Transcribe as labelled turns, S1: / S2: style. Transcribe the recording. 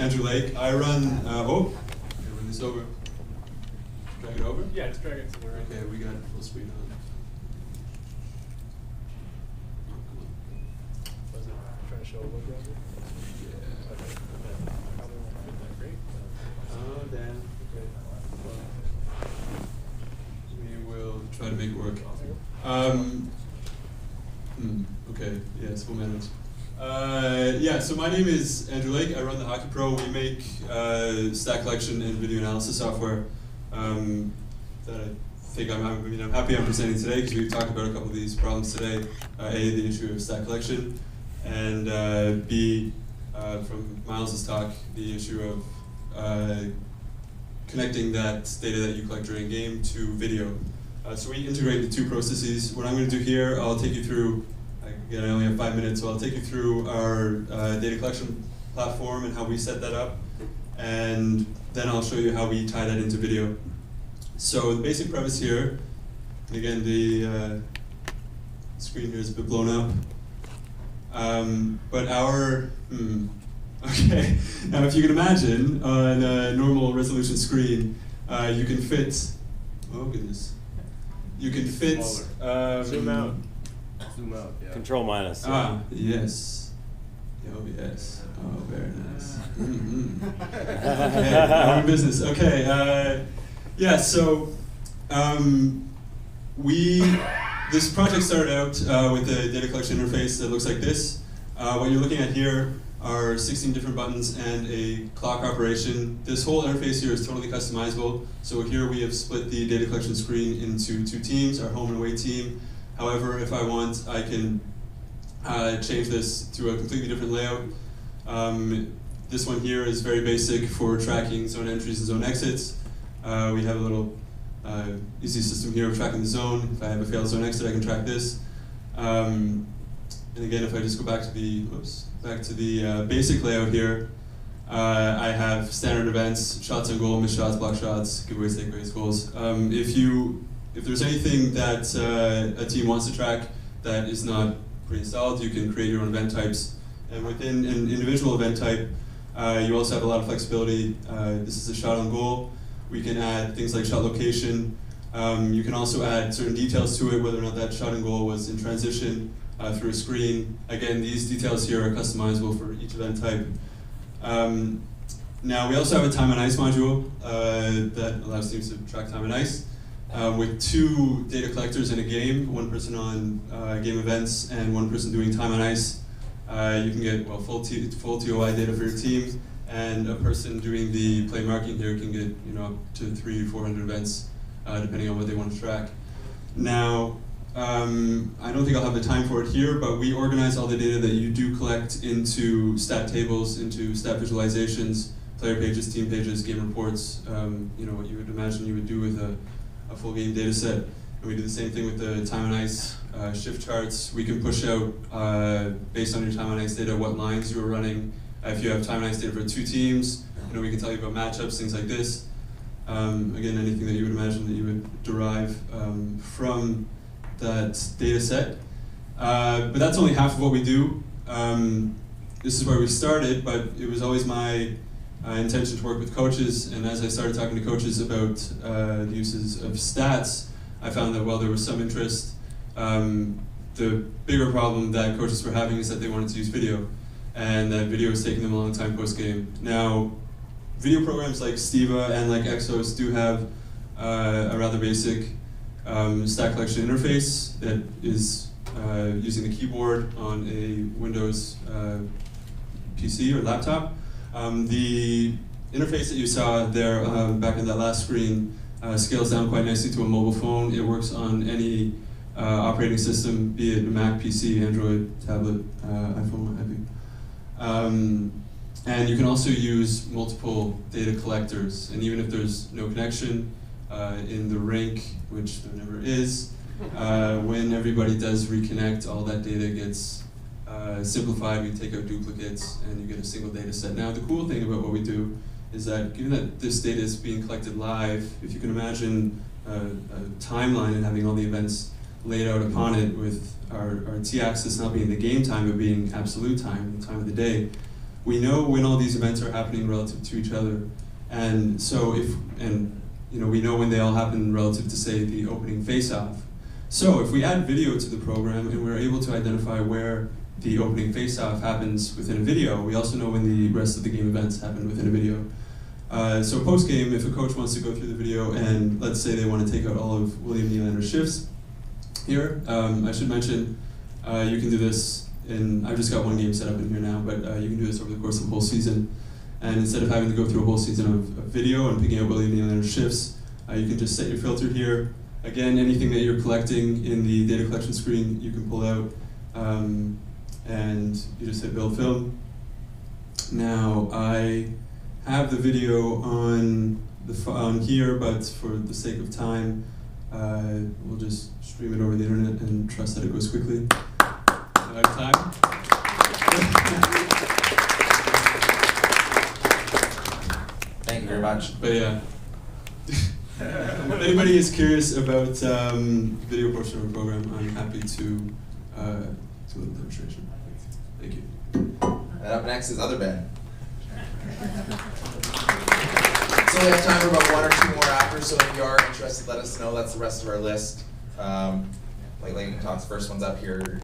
S1: Andrew Lake. I run, I run this over. Drag it over?
S2: Yeah, just drag it to the right.
S1: Okay, we got full screen on.
S2: Was it trying to show a web browser?
S1: Yeah.
S2: Okay. Probably won't fit that great.
S1: Oh, damn. Okay. Well, we will try to make it work. Okay, yes, full manners. Yeah, so my name is Andrew Lake. I run the Hockey Pro. We make stat collection and video analysis software that I think I'm happy I'm presenting today because we've talked about a couple of these problems today. A, the issue of stat collection, and B, from Miles's talk, the issue of connecting that data that you collect during game to video. So we integrate the two processes. What I'm going to do here, I'll take you through, again, I only have 5 minutes, so I'll take you through our data collection platform and how we set that up, and then I'll show you how we tie that into video. So the basic premise here, and again, the screen here is a bit blown up, but our, okay, now if you can imagine on a normal resolution screen, you can fit, oh goodness, you can fit,
S2: Zoom out.
S3: Zoom out, yeah.
S4: Control minus.
S1: Ah, yes. Oh, yes. Oh, very nice. Okay, our business. Okay, yeah, so this project started out with a data collection interface that looks like this. What you're looking at here are 16 different buttons and a clock operation. This whole interface here is totally customizable. So here we have split the data collection screen into two teams, our home and away team. However, if I want, I can change this to a completely different layout. This one here is very basic for tracking zone entries and zone exits. We have a little easy system here of tracking the zone. If I have a failed zone exit, I can track this. And again, if I just go back to the basic layout here, I have standard events, shots on goal, missed shots, block shots, giveaways, takeaways, goals. If there's anything that a team wants to track that is not pre-installed, you can create your own event types. And within an individual event type, you also have a lot of flexibility. This is a shot on goal. We can add things like shot location. You can also add certain details to it, whether or not that shot on goal was in transition through a screen. Again, these details here are customizable for each event type. Now, we also have a time on ice module that allows teams to track time on ice. With two data collectors in a game, one person on game events and one person doing time on ice, you can get full TOI data for your team, and a person doing the play marking here can get up to 300-400 events, depending on what they want to track. Now, I don't think I'll have the time for it here, but we organize all the data that you do collect into stat tables, into stat visualizations, player pages, team pages, game reports. What you would imagine you would do with a full game data set. And we do the same thing with the time on ice shift charts. We can push out, based on your time on ice data, what lines you are running. If you have time on ice data for two teams, we can tell you about matchups, things like this. Again, anything that you would imagine that you would derive from that data set. But that's only half of what we do. This is where we started, but it was always my intention to work with coaches, and as I started talking to coaches about the uses of stats, I found that while there was some interest, the bigger problem that coaches were having is that they wanted to use video, and that video was taking them a long time post-game. Now, video programs like Stiva and like Exos do have a rather basic stat collection interface that is using the keyboard on a Windows PC or laptop. The interface that you saw there back in that last screen scales down quite nicely to a mobile phone. It works on any operating system, be it a Mac, PC, Android, tablet, iPhone, what have you. And you can also use multiple data collectors. And even if there's no connection in the rink, which there never is, when everybody does reconnect, all that data gets simplified. We take out duplicates, and you get a single data set. Now, the cool thing about what we do is that given that this data is being collected live, if you can imagine a timeline and having all the events laid out upon it with our t-axis not being the game time, but being absolute time, the time of the day, we know when all these events are happening relative to each other. And so we know when they all happen relative to, say, the opening face-off. So if we add video to the program and we're able to identify where the opening face-off happens within a video, we also know when the rest of the game events happen within a video. So post-game, if a coach wants to go through the video and let's say they want to take out all of William Nylander's shifts here, I should mention you can do this I've just got one game set up in here now, but you can do this over the course of the whole season. And instead of having to go through a whole season of video and picking out William Nylander's shifts, you can just set your filter here. Again, anything that you're collecting in the data collection screen, you can pull out, and you just hit build film. Now, I have the video on here, but for the sake of time, we'll just stream it over the internet and trust that it goes quickly. I have time.
S3: Thank you very much.
S1: But yeah. If anybody is curious about the video portion of the program, I'm happy to do a demonstration. Thank you.
S3: And up next is Other Ben. So we have time for about 1 or 2 more after, so if you are interested, let us know. That's the rest of our list. Like Layton talks, first one's up here.